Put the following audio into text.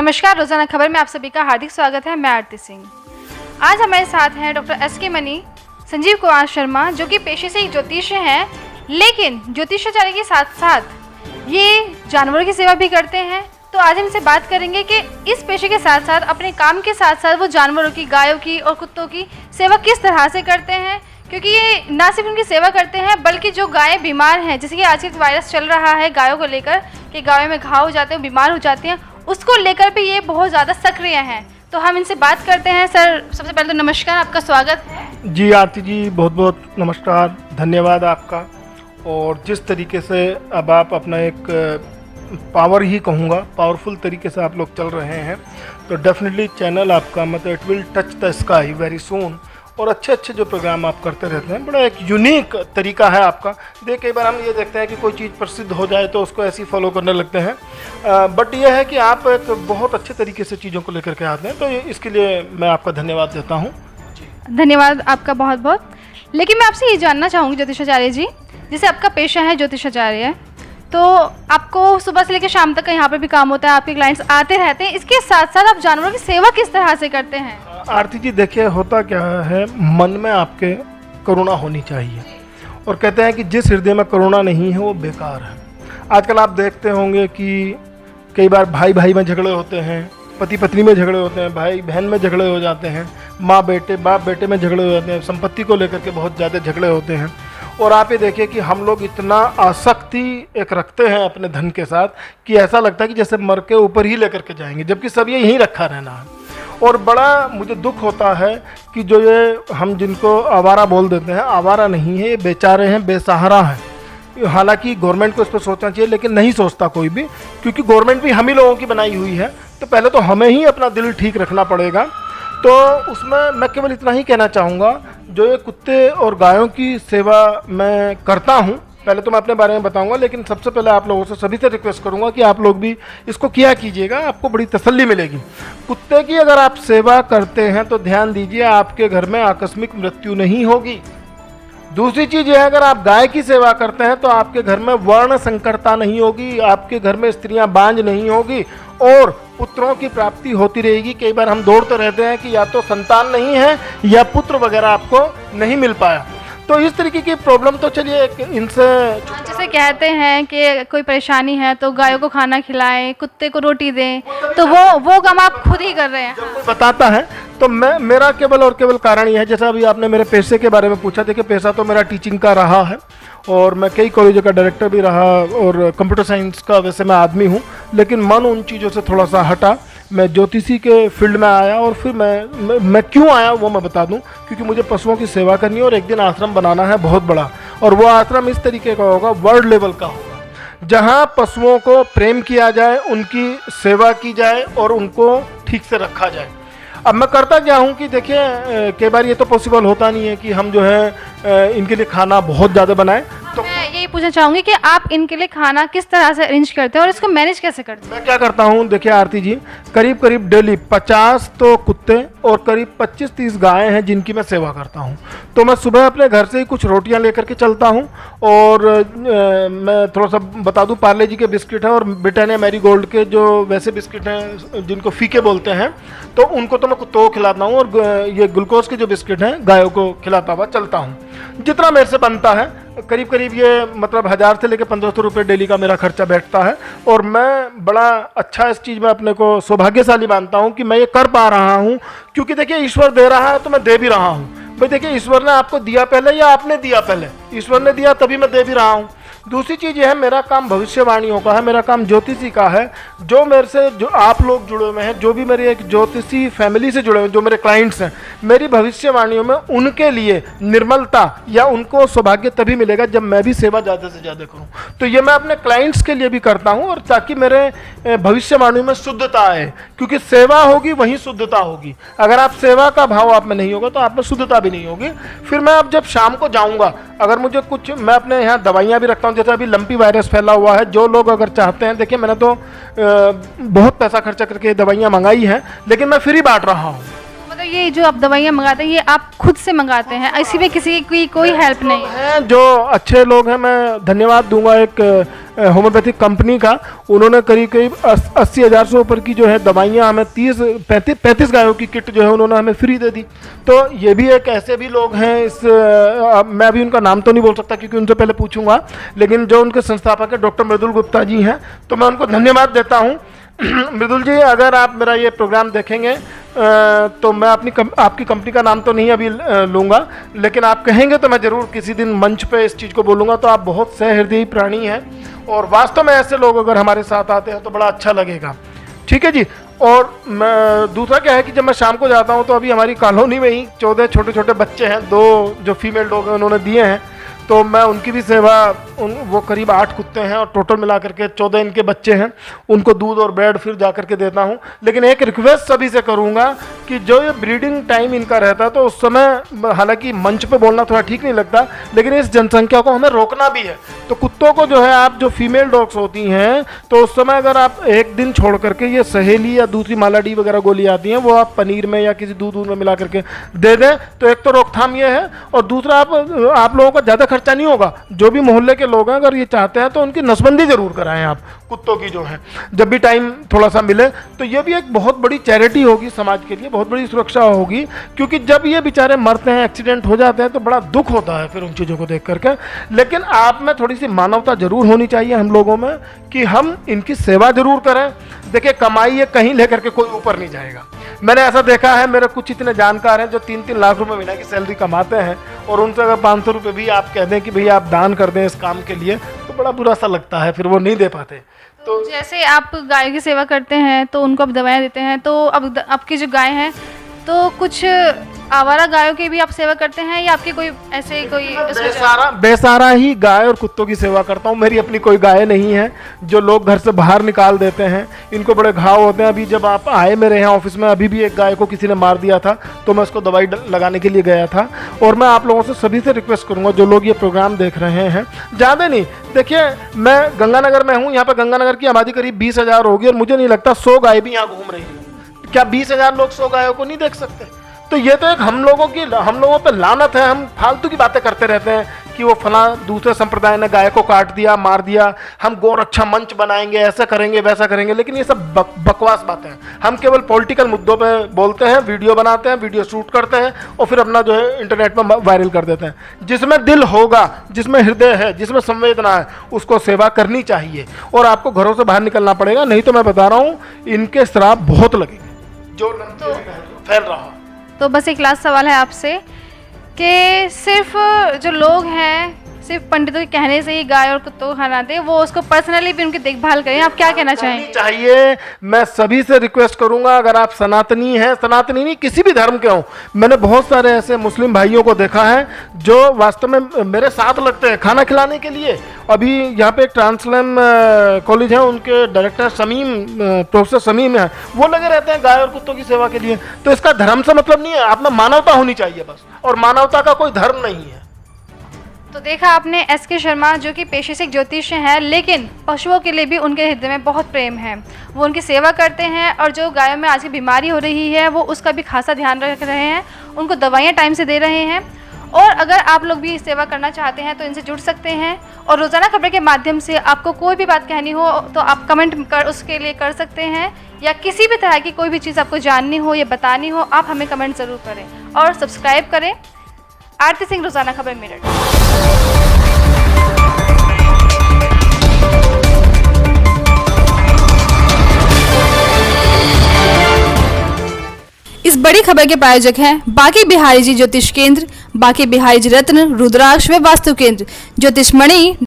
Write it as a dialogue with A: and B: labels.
A: नमस्कार, रोजाना खबर में आप सभी का हार्दिक स्वागत है। मैं आरती सिंह। आज हमारे साथ हैं doctor S K. Money, Sanjeev Kumar Sharma, जो कि पेशे से एक ज्योतिष हैं, लेकिन ज्योतिषाचार्य के साथ साथ ये जानवरों की सेवा भी करते हैं। तो आज हम इनसे बात करेंगे कि इस पेशे के साथ साथ अपने काम के साथ साथ वो जानवरों की, गायों की और कुत्तों की सेवा किस तरह से करते हैं, क्योंकि ये ना सिर्फ उनकी सेवा करते हैं बल्कि जो गायें बीमार हैं, जैसे कि आजकल वायरस चल रहा है गायों को लेकर कि गायों में घाव हो जाते हैं, बीमार हो जाती हैं, उसको लेकर भी ये बहुत ज़्यादा सक्रिय हैं। तो हम इनसे बात करते हैं। सर, सबसे पहले तो नमस्कार, आपका स्वागत है।
B: जी आरती जी, बहुत बहुत नमस्कार, धन्यवाद आपका। और जिस तरीके से अब आप अपना एक पावर ही कहूँगा, पावरफुल तरीके से आप लोग चल रहे हैं, तो डेफिनेटली चैनल आपका मतलब it will touch the sky very soon. और अच्छे अच्छे जो प्रोग्राम आप करते रहते हैं, बड़ा एक यूनिक तरीका है आपका। कई बार हम ये देखते हैं कि कोई चीज़ प्रसिद्ध हो जाए तो उसको ऐसे ही फॉलो करने लगते हैं, बट ये है कि आप एक बहुत अच्छे तरीके से चीज़ों को लेकर के आते हैं, तो इसके लिए मैं आपका धन्यवाद देता हूँ।
A: धन्यवाद आपका बहुत बहुत। लेकिन मैं आपसे ये जानना चाहूँगी ज्योतिषाचार्य जी, जैसे आपका पेशा है ज्योतिषाचार्य, तो आपको सुबह से लेकर शाम तक यहाँ पे भी काम होता है, आपके क्लाइंट्स आते रहते हैं, इसके साथ साथ आप जानवरों की सेवा किस तरह से करते हैं?
B: आरती जी देखिए, होता क्या है, मन में आपके करुणा होनी चाहिए, और कहते हैं कि जिस हृदय में करुणा नहीं है वो बेकार है। आजकल आप देखते होंगे कि कई बार भाई भाई में झगड़े होते हैं, पति पत्नी में झगड़े होते हैं, भाई बहन में झगड़े हो जाते हैं, माँ बेटे, बाप बेटे में झगड़े हो जाते हैं, संपत्ति को लेकर के बहुत ज़्यादा झगड़े होते हैं। और आप ये देखिए कि हम लोग इतना आसक्ति एक रखते हैं अपने धन के साथ कि ऐसा लगता है कि जैसे मर के ऊपर ही लेकर के जाएंगे, जबकि सब ये यहीं रखा रहना है। और बड़ा मुझे दुख होता है कि जो ये हम जिनको आवारा बोल देते हैं, आवारा नहीं है, ये बेचारे हैं, बेसहारा हैं। हालांकि गवर्नमेंट को इस पर सोचना चाहिए, लेकिन नहीं सोचता कोई भी, क्योंकि गवर्नमेंट भी हम ही लोगों की बनाई हुई है। तो पहले तो हमें ही अपना दिल ठीक रखना पड़ेगा। तो उसमें मैं केवल इतना ही कहना चाहूँगा, जो ये कुत्ते और गायों की सेवा मैं करता हूँ, पहले तो मैं अपने बारे में बताऊंगा, लेकिन सबसे पहले आप लोगों से सभी से रिक्वेस्ट करूंगा कि आप लोग भी इसको किया कीजिएगा, आपको बड़ी तसल्ली मिलेगी। कुत्ते की अगर आप सेवा करते हैं तो ध्यान दीजिए, आपके घर में आकस्मिक मृत्यु नहीं होगी। दूसरी चीज़ यह है, अगर आप गाय की सेवा करते हैं तो आपके घर में वर्ण संकरता नहीं होगी, आपके घर में स्त्रियां बांझ नहीं होगी और पुत्रों की प्राप्ति होती रहेगी। कई बार हम दौड़ते रहते हैं कि या तो संतान नहीं है या पुत्र वगैरह आपको नहीं मिल पाया। तो इस तरीके की प्रॉब्लम तो चलिए इनसे,
A: जैसे कहते हैं कि कोई परेशानी है तो गायों को खाना खिलाएं, कुत्ते को रोटी दें, तो वो काम आप खुद ही कर रहे हैं।
B: जब कोई बताता है तो मेरा केवल और केवल कारण यह है, जैसा अभी आपने मेरे पेशे के बारे में पूछा, देखिए पेशा तो मेरा टीचिंग का रहा है और मैं कई कॉलेजों का डायरेक्टर भी रहा और कंप्यूटर साइंस का वैसे मैं आदमी हूँ, लेकिन मन उन चीज़ों से थोड़ा सा हटा, मैं ज्योतिषी के फील्ड में आया। और फिर मैं क्यों आया वो मैं बता दूं, क्योंकि मुझे पशुओं की सेवा करनी है और एक दिन आश्रम बनाना है बहुत बड़ा, और वो आश्रम इस तरीके का होगा, वर्ल्ड लेवल का होगा, जहां पशुओं को प्रेम किया जाए, उनकी सेवा की जाए और उनको ठीक से रखा जाए। अब मैं करता क्या हूँ कि देखिए, कई बार ये तो पॉसिबल होता नहीं है कि हम जो है इनके लिए खाना बहुत ज़्यादा बनाएं। तो
A: मैं यही पूछना चाहूँगी कि आप इनके लिए खाना किस तरह से अरेंज करते हैं और इसको मैनेज कैसे करते हैं?
B: मैं क्या करता हूँ, देखिए आरती जी, करीब करीब डेली 50 तो कुत्ते और करीब 25-30 गायें हैं जिनकी मैं सेवा करता हूँ। तो मैं सुबह अपने घर से ही कुछ रोटियाँ लेकर के चलता हूँ, और मैं थोड़ा सा बता दूँ, पार्ले जी के बिस्किट हैं और ब्रिटानिया मैरी गोल्ड के जो वैसे बिस्किट हैं जिनको फीके बोलते हैं, तो उनको तो मैं कुत्तों को खिलाता हूँ, और ये ग्लूकोज के जो बिस्किट हैं गायों को खिलाता हुआ चलता हूँ। जितना मेरे से बनता है, करीब करीब ये मतलब 1000 से लेकर 1500 रुपये डेली का मेरा खर्चा बैठता है। और मैं बड़ा अच्छा इस चीज़ में अपने को सौभाग्यशाली मानता हूँ कि मैं ये कर पा रहा हूँ, क्योंकि देखिए ईश्वर दे रहा है तो मैं दे भी रहा हूँ। भाई देखिए, ईश्वर ने आपको दिया पहले या आपने दिया पहले? ईश्वर ने दिया तभी मैं दे भी रहा हूँ। दूसरी चीज़ यह है, मेरा काम भविष्यवाणियों का है, मेरा काम ज्योतिषी का है। जो मेरे से, जो आप लोग जुड़े हुए हैं, जो भी मेरी एक ज्योतिषी फैमिली से जुड़े हुए हैं, जो मेरे क्लाइंट्स हैं, मेरी भविष्यवाणियों में उनके लिए निर्मलता या उनको सौभाग्य तभी मिलेगा जब मैं भी सेवा ज़्यादा से ज़्यादा करूं। तो ये मैं अपने क्लाइंट्स के लिए भी करता हूं, और ताकि मेरे भविष्यवाणियों में शुद्धता आए, क्योंकि सेवा होगी वहीं शुद्धता होगी। अगर आप सेवा का भाव आप में नहीं होगा तो आप में शुद्धता भी नहीं होगी। फिर मैं अब जब शाम को जाऊँगा, अगर मुझे कुछ, मैं अपने यहाँ दवाइयाँ भी रखता हूँ, जैसे अभी लंपी वायरस फैला हुआ है, जो लोग अगर चाहते हैं, देखिए मैंने तो बहुत पैसा खर्चा करके दवाइयाँ मंगाई हैं, लेकिन मैं फ्री बांट रहा हूँ।
A: मतलब ये जो आप दवाइयाँ मंगाते हैं ये आप खुद से मंगाते हैं, इसी में किसी की कोई हेल्प नहीं है?
B: हैं जो अच्छे लोग हैं, मैं धन्यवाद दूंगा एक होम्योपैथिक कंपनी का। उन्होंने करीब करीब 80,000 से ऊपर की जो है दवाइयाँ हमें 35 गायों की किट जो है उन्होंने हमें फ्री दे दी। तो ये भी एक ऐसे भी लोग हैं इस मैं अभी उनका नाम तो नहीं बोल सकता क्योंकि उनसे पहले पूछूंगा, लेकिन जो उनके संस्थापक है डॉक्टर मृदुल गुप्ता जी हैं, तो मैं उनको धन्यवाद देता हूँ। मृदुल जी, अगर आप मेरा ये प्रोग्राम देखेंगे तो मैं आपकी कंपनी का नाम तो नहीं अभी लूँगा, लेकिन आप कहेंगे तो मैं ज़रूर किसी दिन मंच पे इस चीज़ को बोलूँगा। तो आप बहुत सहृदयी प्राणी हैं और वास्तव में ऐसे लोग अगर हमारे साथ आते हैं तो बड़ा अच्छा लगेगा। ठीक है जी। और मैं दूसरा क्या है कि जब मैं शाम को जाता हूँ तो अभी हमारी कॉलोनी में ही 14 छोटे छोटे बच्चे हैं, 2 जो फीमेल डॉग हैं उन्होंने दिए हैं, तो मैं उनकी भी सेवा वो करीब 8 कुत्ते हैं और टोटल मिला करके 14 इनके बच्चे हैं, उनको दूध और ब्रेड फिर जा करके देता हूं। लेकिन एक रिक्वेस्ट सभी से करूंगा कि जो ये ब्रीडिंग टाइम इनका रहता है तो उस समय, हालांकि मंच पे बोलना थोड़ा ठीक नहीं लगता, लेकिन इस जनसंख्या को हमें रोकना भी है। तो कुत्तों को जो है, आप जो फीमेल डॉग्स होती हैं तो उस समय अगर आप एक दिन छोड़ करके ये सहेली या दूसरी मालाडी वगैरह गोली आती हैं वो आप पनीर में या किसी दूध में मिला करके दे दें तो एक तो रोकथाम ये है, और दूसरा आप लोगों का ज़्यादा खर्चा नहीं होगा। जो भी मोहल्ले के लोग हैं अगर ये चाहते हैं तो उनकी नसबंदी जरूर कराएं आप कुत्तों की जो है, जब भी टाइम थोड़ा सा मिले। तो ये भी एक बहुत बड़ी चैरिटी होगी समाज के लिए, बहुत बड़ी सुरक्षा होगी, क्योंकि जब ये बेचारे मरते हैं, एक्सीडेंट हो जाते हैं तो बड़ा दुख होता है फिर उन चीज़ों को देख करके। लेकिन आप में थोड़ी सी मानवता जरूर होनी चाहिए हम लोगों में कि हम इनकी सेवा जरूर करें। देखिए, कमाई ये कहीं लेकर के कोई ऊपर नहीं जाएगा। मैंने ऐसा देखा है, मेरे कुछ इतने जानकार हैं जो 3-3 लाख रुपए महीने की सैलरी कमाते हैं और उनसे अगर 500 रुपये भी आप कह दें कि भैया आप दान कर दें इस काम के लिए, तो बड़ा बुरा सा लगता है, फिर वो नहीं दे पाते।
A: तो जैसे आप गायों की सेवा करते हैं तो उनको आप दवाइयाँ देते हैं, तो अब आपकी जो गाय हैं तो कुछ आवारा गायों की भी आप सेवा करते हैं या आपकी कोई ऐसे कोई
B: बेसारा ही गाय और कुत्तों की सेवा करता हूँ। मेरी अपनी कोई गाय नहीं है जो लोग घर से बाहर निकाल देते हैं, इनको बड़े घाव होते हैं। अभी जब आप आए मेरे यहाँ ऑफिस में, अभी भी एक गाय को किसी ने मार दिया था तो मैं उसको दवाई लगाने के लिए गया था। और मैं आप लोगों से सभी से रिक्वेस्ट करूँगा जो लोग ये प्रोग्राम देख रहे हैं, ज़्यादा नहीं, देखिए मैं गंगानगर में हूँ, यहाँ पर गंगानगर की आबादी करीब 20,000 होगी और मुझे नहीं लगता 100 गाय भी यहाँ घूम रही है। क्या 20,000 लोग 100 गायों को नहीं देख सकते? तो ये तो एक हम लोगों पे लानत है। हम फालतू की बातें करते रहते हैं कि वो फला दूसरे संप्रदाय ने गाय को काट दिया, मार दिया, हम गोरक्षा मंच बनाएंगे, ऐसा करेंगे वैसा करेंगे, लेकिन ये सब बकवास बातें हैं। हम केवल पॉलिटिकल मुद्दों पे बोलते हैं, वीडियो बनाते हैं, वीडियो शूट करते हैं और फिर अपना जो है इंटरनेट में वायरल कर देते हैं। जिसमें दिल होगा, जिसमें हृदय है, जिसमें संवेदना है, उसको सेवा करनी चाहिए और आपको घरों से बाहर निकलना पड़ेगा। नहीं तो मैं बता रहा हूँ इनके श्राप बहुत लगेंगे जो फैल रहा है।
A: तो बस एक लास्ट सवाल है आपसे कि सिर्फ जो लोग हैं सिर्फ पंडितों के कहने से ही गाय और कुत्तों को खाना दे, वो उसको पर्सनली भी उनकी देखभाल करें, आप क्या कहना चाहेंगे?
B: चाहिए, मैं सभी से रिक्वेस्ट करूंगा, अगर आप सनातनी हैं, सनातनी नहीं किसी भी धर्म के हों, मैंने बहुत सारे ऐसे मुस्लिम भाइयों को देखा है जो वास्तव में मेरे साथ लगते हैं खाना खिलाने के लिए। अभी यहाँ पे एक ट्रांसलम कॉलेज है, उनके डायरेक्टर प्रोफेसर शमीम है, वो लगे रहते हैं गाय और कुत्तों की सेवा के लिए। तो इसका धर्म से मतलब नहीं है, आप में मानवता होनी चाहिए बस, और मानवता का कोई धर्म नहीं है।
A: तो देखा आपने एसके शर्मा, जो कि पेशे से एक ज्योतिषी हैं, लेकिन पशुओं के लिए भी उनके हृदय में बहुत प्रेम है। वो उनकी सेवा करते हैं और जो गायों में आज की बीमारी हो रही है वो उसका भी खासा ध्यान रख रहे हैं, उनको दवाइयाँ टाइम से दे रहे हैं। और अगर आप लोग भी सेवा करना चाहते हैं तो इनसे जुड़ सकते हैं और रोज़ाना खबर के माध्यम से आपको कोई भी बात कहनी हो तो आप कमेंट उसके लिए कर सकते हैं, या किसी भी तरह की कोई भी चीज़ आपको जाननी हो या बतानी हो आप हमें कमेंट ज़रूर करें और सब्सक्राइब करें आरती सिंह रोज़ाना खबर मेरठ। इस बड़ी खबर के प्रायोजक हैं बाकी बिहारी जी ज्योतिष केंद्र, बाकी बिहारी जी रत्न, रुद्राक्ष व वास्तु केंद्र, ज्योतिष मणि,